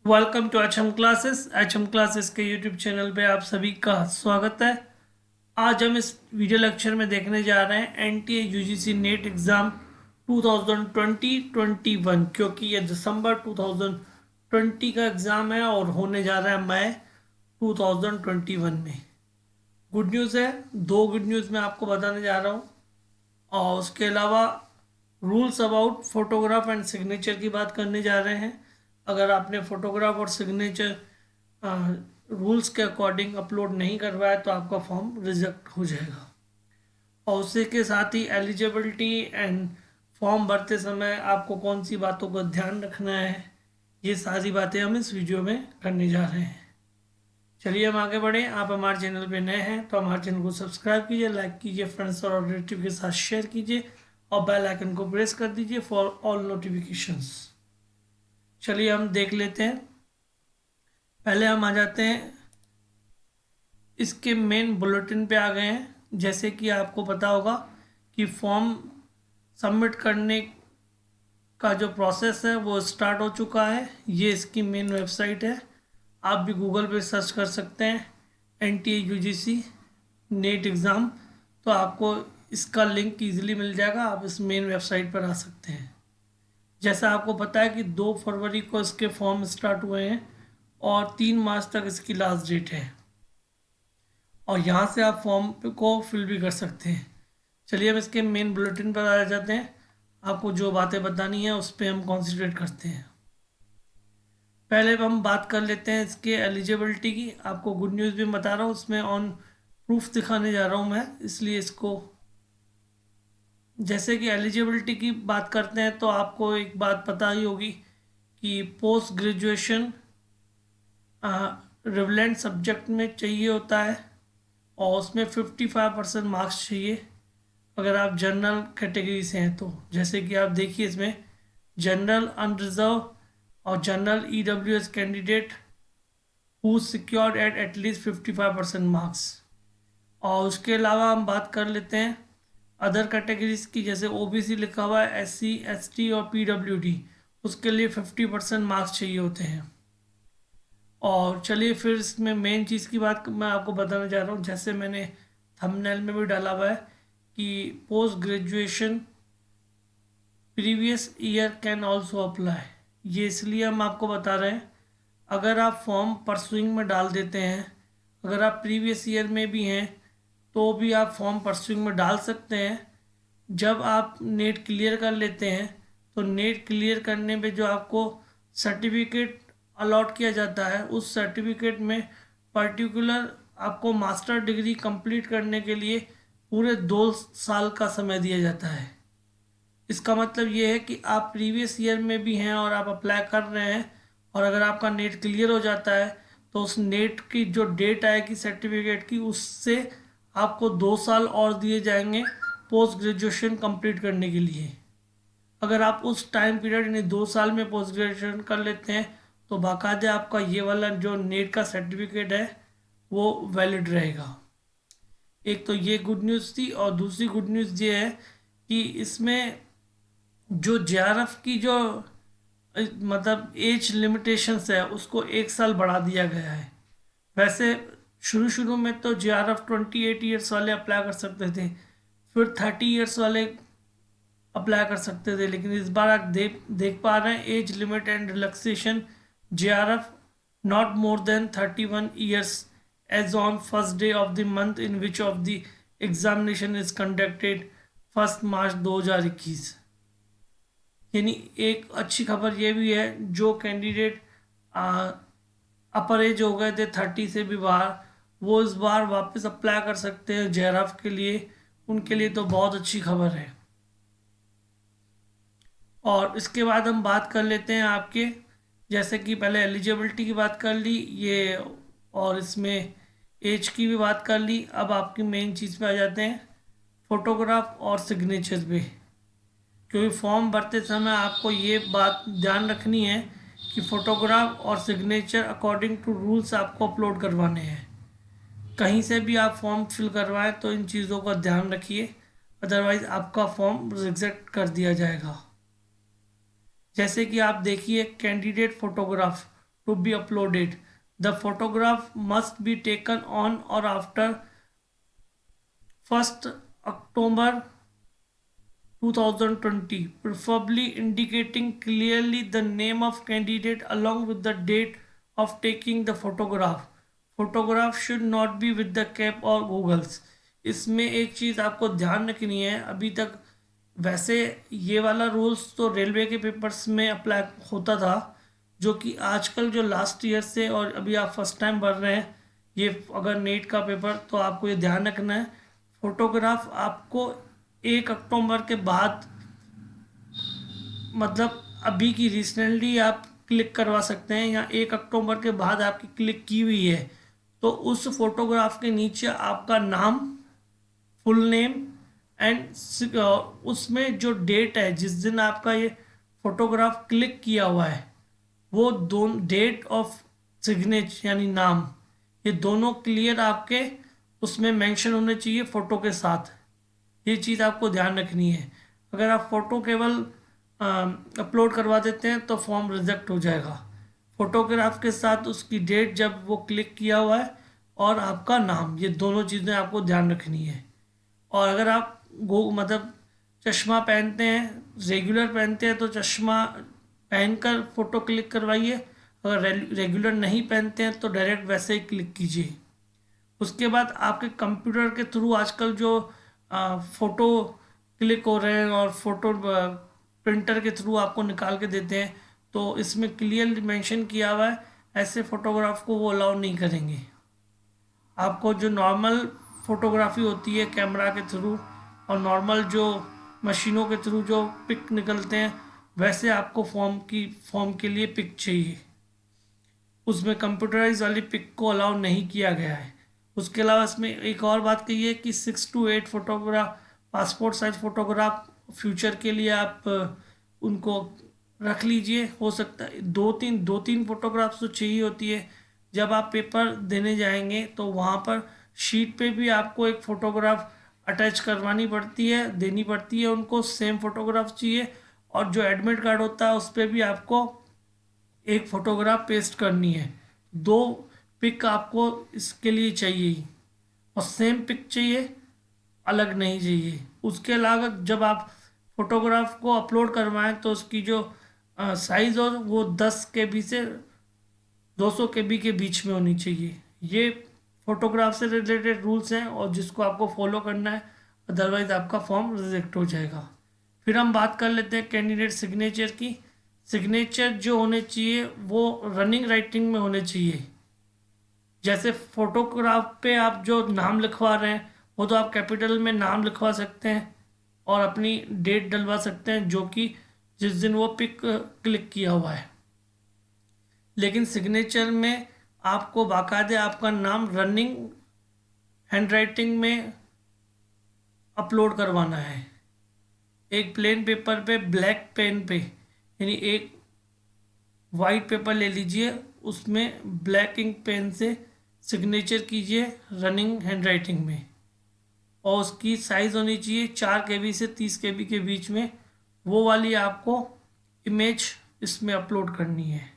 Welcome to H M classes के YouTube channel पे आप सभी का स्वागत है। आज हम इस वीडियो लेक्चर में देखने जा रहे हैं एनटीए यूजीसी नेट एग्ज़ाम 2020-21, क्योंकि ये दिसंबर 2020 का एग्ज़ाम है और होने जा रहा है मई 2021 में। गुड न्यूज़ है, दो गुड न्यूज़ मैं आपको बताने जा रहा हूँ। और उसके अलावा rules about photograph and signature की बात करने जा रहे हैं। अगर आपने फोटोग्राफ और सिग्नेचर रूल्स के अकॉर्डिंग अपलोड नहीं करवाया तो आपका फॉर्म रिजेक्ट हो जाएगा। और उसी के साथ ही एलिजिबिलिटी एंड फॉर्म भरते समय आपको कौन सी बातों का ध्यान रखना है, ये सारी बातें हम इस वीडियो में करने जा रहे हैं। चलिए हम आगे बढ़ें। आप हमारे चैनल पे नए हैं तो हमारे चैनल को सब्सक्राइब कीजिए, लाइक कीजिए, फ्रेंड्स और रिलेटिव के साथ शेयर कीजिए और बेल आइकन को प्रेस कर दीजिए फॉर ऑल नोटिफिकेशंस। चलिए हम देख लेते हैं। पहले हम आ जाते हैं इसके मेन बुलेटिन पे आ गए हैं। जैसे कि आपको पता होगा कि फॉर्म सबमिट करने का जो प्रोसेस है वो स्टार्ट हो चुका है। ये इसकी मेन वेबसाइट है। आप भी गूगल पे सर्च कर सकते हैं एनटीए यूजीसी नेट एग्ज़ाम, तो आपको इसका लिंक इजीली मिल जाएगा। आप इस मेन वेबसाइट पर आ सकते हैं। जैसा आपको पता है कि 2 फरवरी को इसके फॉर्म स्टार्ट हुए हैं और 3 मार्च तक इसकी लास्ट डेट है। और यहाँ से आप फॉर्म को फिल भी कर सकते हैं। चलिए हम इसके मेन बुलेटिन पर आ जाते हैं। आपको जो बातें बतानी है उस पर हम कॉन्सेंट्रेट करते हैं। पहले हम बात कर लेते हैं इसके एलिजिबिलिटी की। आपको गुड न्यूज़ भी बता रहा हूँ, उसमें ऑन प्रूफ दिखाने जा रहा हूँ मैं, इसलिए इसको जैसे कि एलिजिबिलिटी की बात करते हैं तो आपको एक बात पता ही होगी कि पोस्ट ग्रेजुएशन रिवलेंट सब्जेक्ट में चाहिए होता है और उसमें 55% मार्क्स चाहिए अगर आप जनरल कैटेगरी से हैं तो। जैसे कि आप देखिए इसमें जनरल अनरिजर्व और general EWS candidate who secured at least 55% marks. और उसके अलावा हम बात कर लेते हैं अदर कैटेगरीज की। जैसे ओबीसी लिखा हुआ है, एससी एसटी और पीडब्ल्यूडी, उसके लिए 50% मार्क्स चाहिए होते हैं। और चलिए फिर इसमें मेन चीज़ की बात मैं आपको बताना चाह रहा हूँ। जैसे मैंने थंबनेल में भी डाला हुआ है कि post graduation previous year can also apply. ये इसलिए हम आपको बता रहे हैं, अगर आप फॉर्म परसुइंग में डाल देते हैं, अगर आप प्रीवियस ईयर में भी हैं तो भी आप फॉर्म परसुइंग में डाल सकते हैं। जब आप नेट क्लियर कर लेते हैं तो नेट क्लियर करने पे जो आपको सर्टिफिकेट अलॉट किया जाता है, उस सर्टिफिकेट में पर्टिकुलर आपको मास्टर डिग्री कंप्लीट करने के लिए पूरे 2 साल का समय दिया जाता है। इसका मतलब ये है कि आप प्रीवियस ईयर में भी हैं और आप अप्लाई कर रहे हैं और अगर आपका नेट क्लियर हो जाता है तो उस नेट की जो डेट आएगी सर्टिफिकेट की, उससे आपको 2 साल और दिए जाएंगे पोस्ट ग्रेजुएशन कंप्लीट करने के लिए। अगर आप उस टाइम पीरियड यानी 2 साल में पोस्ट ग्रेजुएशन कर लेते हैं तो बाकायदा आपका ये वाला जो नेट का सर्टिफिकेट है वो वैलिड रहेगा। एक तो ये गुड न्यूज़ थी और दूसरी गुड न्यूज़ ये है कि इसमें जो जेआरएफ की जो मतलब एज लिमिटेशंस है उसको 1 साल बढ़ा दिया गया है। वैसे शुरू शुरू में तो जेआरएफ 28 ईयर्स वाले अप्लाई कर सकते थे, फिर 30 ईयर्स वाले अप्लाई कर सकते थे, लेकिन इस बार आप देख पा रहे हैं age limit and relaxation JRF not more than 31 years age on first day of the month in which of the examination is conducted 1 March 2021। यानी एक अच्छी खबर ये भी है, जो कैंडिडेट अपर एज हो गए थे 30 से भी बाहर, वो इस बार वापस अप्लाई कर सकते हैं जेआरएफ के लिए। उनके लिए तो बहुत अच्छी खबर है। और इसके बाद हम बात कर लेते हैं आपके, जैसे कि पहले एलिजिबिलिटी की बात कर ली ये और इसमें एज की भी बात कर ली। अब आपकी मेन चीज़ पे आ जाते हैं, फोटोग्राफ और सिग्नेचर पे। क्योंकि फॉर्म भरते समय आपको ये बात ध्यान रखनी है कि फ़ोटोग्राफ और सिग्नेचर अकॉर्डिंग टू रूल्स आपको अपलोड करवाने हैं। कहीं से भी आप फॉर्म फिल करवाएं तो इन चीज़ों का ध्यान रखिए, अदरवाइज़ आपका फॉर्म रिजेक्ट कर दिया जाएगा। जैसे कि आप देखिए candidate photograph, to be uploaded. The photograph must be taken on or after 1st October 2020, preferably indicating clearly the name of candidate along with the date of taking the photograph. Photograph should not be with the cap or goggles. इसमें एक चीज़ आपको ध्यान रखनी है, अभी तक वैसे ये वाला रूल्स तो रेलवे के पेपर्स में अप्लाई होता था, जो कि आजकल जो लास्ट ईयर से और अभी आप फर्स्ट टाइम भर रहे हैं ये अगर नेट का पेपर, तो आपको ये ध्यान रखना है फोटोग्राफ आपको 1 अक्टूबर के बाद, मतलब अभी की रिसेंटली आप क्लिक करवा सकते हैं, या 1 अक्टूबर के बाद आपकी क्लिक की हुई है तो उस फोटोग्राफ के नीचे आपका नाम, फुल नेम एंड उसमें जो डेट है जिस दिन आपका ये फोटोग्राफ क्लिक किया हुआ है वो दोनों डेट ऑफ सिग्नेचर यानी नाम, ये दोनों क्लियर आपके उसमें मेंशन होने चाहिए फ़ोटो के साथ। ये चीज़ आपको ध्यान रखनी है। अगर आप फ़ोटो केवल अपलोड करवा देते हैं तो फॉर्म रिजेक्ट हो जाएगा। फोटोग्राफ के साथ उसकी डेट जब वो क्लिक किया हुआ है और आपका नाम, ये दोनों चीज़ें आपको ध्यान रखनी है। और अगर आप मतलब चश्मा पहनते हैं, रेगुलर पहनते हैं तो चश्मा पहनकर फ़ोटो क्लिक करवाइए, अगर रेगुलर नहीं पहनते हैं तो डायरेक्ट वैसे ही क्लिक कीजिए। उसके बाद आपके कंप्यूटर के थ्रू आजकल जो फ़ोटो क्लिक हो रहे हैं और फोटो प्रिंटर के थ्रू आपको निकाल के देते हैं, तो इसमें क्लियर मेंशन किया हुआ है ऐसे फ़ोटोग्राफ को वो अलाउ नहीं करेंगे। आपको जो नॉर्मल फ़ोटोग्राफी होती है कैमरा के थ्रू और नॉर्मल जो मशीनों के थ्रू जो पिक निकलते हैं, वैसे आपको फॉर्म के लिए पिक चाहिए। उसमें कंप्यूटराइज वाली पिक को अलाउ नहीं किया गया है। उसके अलावा इसमें एक और बात कही है कि 6 to 8 photograph, passport size photograph future के लिए आप उनको रख लीजिए। हो सकता है दो तीन फोटोग्राफ्स तो चाहिए होती है। जब आप पेपर देने जाएंगे तो वहाँ पर शीट पे भी आपको एक फ़ोटोग्राफ अटैच करवानी पड़ती है, देनी पड़ती है उनको, सेम फ़ोटोग्राफ चाहिए। और जो एडमिट कार्ड होता है उस पर भी आपको एक फ़ोटोग्राफ पेस्ट करनी है। 2 पिक आपको इसके लिए चाहिए और सेम पिक चाहिए, अलग नहीं चाहिए। उसके अलावा जब आप फोटोग्राफ को अपलोड करवाएं तो उसकी जो साइज़ हो वो 10 KB से 200 KB के बीच में होनी चाहिए। ये फोटोग्राफ से रिलेटेड रूल्स हैं और जिसको आपको फॉलो करना है, अदरवाइज़ आपका फॉर्म रिजेक्ट हो जाएगा। फिर हम बात कर लेते हैं कैंडिडेट सिग्नेचर की। सिग्नेचर जो होने चाहिए वो रनिंग राइटिंग में होने चाहिए। जैसे फोटोग्राफ पे आप जो नाम लिखवा रहे हैं वो तो आप कैपिटल में नाम लिखवा सकते हैं और अपनी डेट डलवा सकते हैं जो कि जिस दिन वो पिक क्लिक किया हुआ है। लेकिन सिग्नेचर में आपको बाकायदे आपका नाम रनिंग हैंडराइटिंग में अपलोड करवाना है। एक प्लेन पेपर पे ब्लैक पेन पे, यानी एक वाइट पेपर ले लीजिए, उसमें ब्लैक इंक पेन से सिग्नेचर कीजिए रनिंग हैंडराइटिंग में, और उसकी साइज़ होनी चाहिए 4 KB से 30 KB के बीच में। वो वाली आपको इमेज इसमें अपलोड करनी है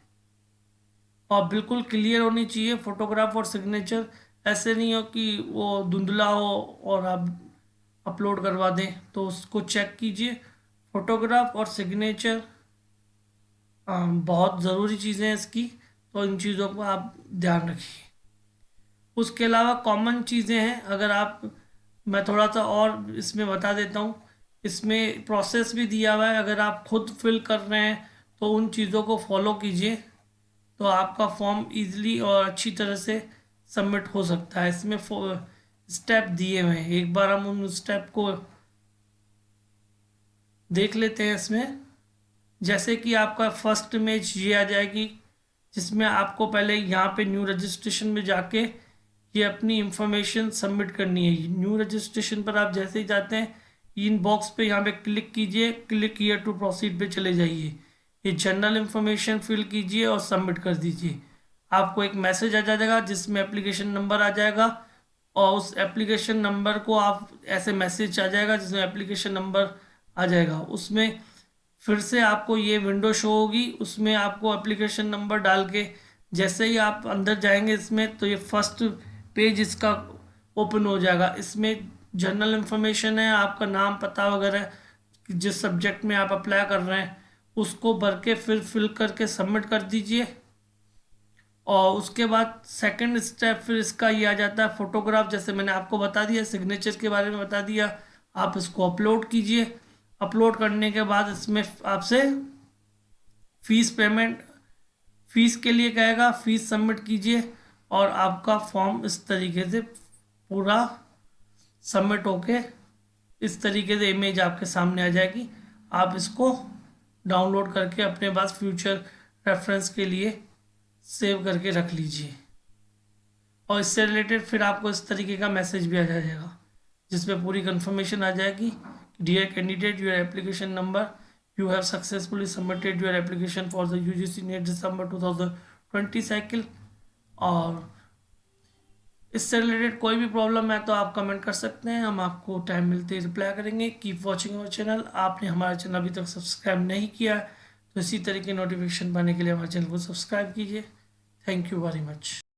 और बिल्कुल क्लियर होनी चाहिए फ़ोटोग्राफ और सिग्नेचर। ऐसे नहीं हो कि वो धुंधला हो और आप अपलोड करवा दें, तो उसको चेक कीजिए। फ़ोटोग्राफ और सिग्नेचर बहुत ज़रूरी चीज़ें हैं इसकी, तो इन चीज़ों को आप ध्यान रखिए। उसके अलावा कॉमन चीज़ें हैं, अगर आप, मैं थोड़ा सा और इसमें बता देता हूँ। इसमें प्रोसेस भी दिया हुआ है, अगर आप खुद फिल कर रहे हैं तो उन चीज़ों को फॉलो कीजिए तो आपका फॉर्म इजीली और अच्छी तरह से सबमिट हो सकता है। इसमें स्टेप दिए हुए हैं, एक बार हम उन स्टेप को देख लेते हैं। इसमें जैसे कि आपका फर्स्ट इमेज ये आ जाएगी जिसमें आपको पहले यहाँ पे न्यू रजिस्ट्रेशन में जाके ये अपनी इंफॉर्मेशन सबमिट करनी है। न्यू रजिस्ट्रेशन पर आप जैसे ही जाते हैं इन बॉक्स पे यहाँ पे क्लिक कीजिए, क्लिक हियर टू प्रोसीड पे चले जाइए, ये जनरल इंफॉर्मेशन फिल कीजिए और सबमिट कर दीजिए। आपको एक मैसेज आ जाएगा जिसमें एप्लीकेशन नंबर आ जाएगा और उस एप्लीकेशन नंबर को आप, ऐसे मैसेज आ जाएगा जिसमें एप्लीकेशन नंबर आ जाएगा, उसमें फिर से आपको ये विंडो शो होगी, उसमें आपको एप्लीकेशन नंबर डाल के जैसे ही आप अंदर जाएंगे इसमें तो ये फर्स्ट पेज इसका ओपन हो जाएगा। इसमें जनरल इन्फॉर्मेशन है, आपका नाम पता वगैरह, जिस सब्जेक्ट में आप अप्लाई कर रहे हैं उसको भर के फिर फिल करके सबमिट कर दीजिए। और उसके बाद सेकंड स्टेप फिर इसका ये आ जाता है फोटोग्राफ, जैसे मैंने आपको बता दिया, सिग्नेचर के बारे में बता दिया। आप इसको अपलोड कीजिए। अपलोड करने के बाद इसमें आपसे फीस पेमेंट, फीस के लिए कहेगा, फीस सबमिट कीजिए और आपका फॉर्म इस तरीके से पूरा सबमिट होके इस तरीके से इमेज आपके सामने आ जाएगी। आप इसको डाउनलोड करके अपने पास फ्यूचर रेफरेंस के लिए सेव करके रख लीजिए। और इससे रिलेटेड फिर आपको इस तरीके का मैसेज भी आ जाएगा जिसमें पूरी कंफर्मेशन आ जाएगी, dear candidate, your application number, you have successfully submitted your application for the UGC NET December 2020 cycle. और इससे रिलेटेड कोई भी प्रॉब्लम है तो आप कमेंट कर सकते हैं, हम आपको टाइम मिलते ही रिप्लाई करेंगे। Keep watching our channel. आपने हमारा चैनल अभी तक सब्सक्राइब नहीं किया तो इसी तरीके नोटिफिकेशन पाने के लिए हमारे चैनल को सब्सक्राइब कीजिए। Thank you very much.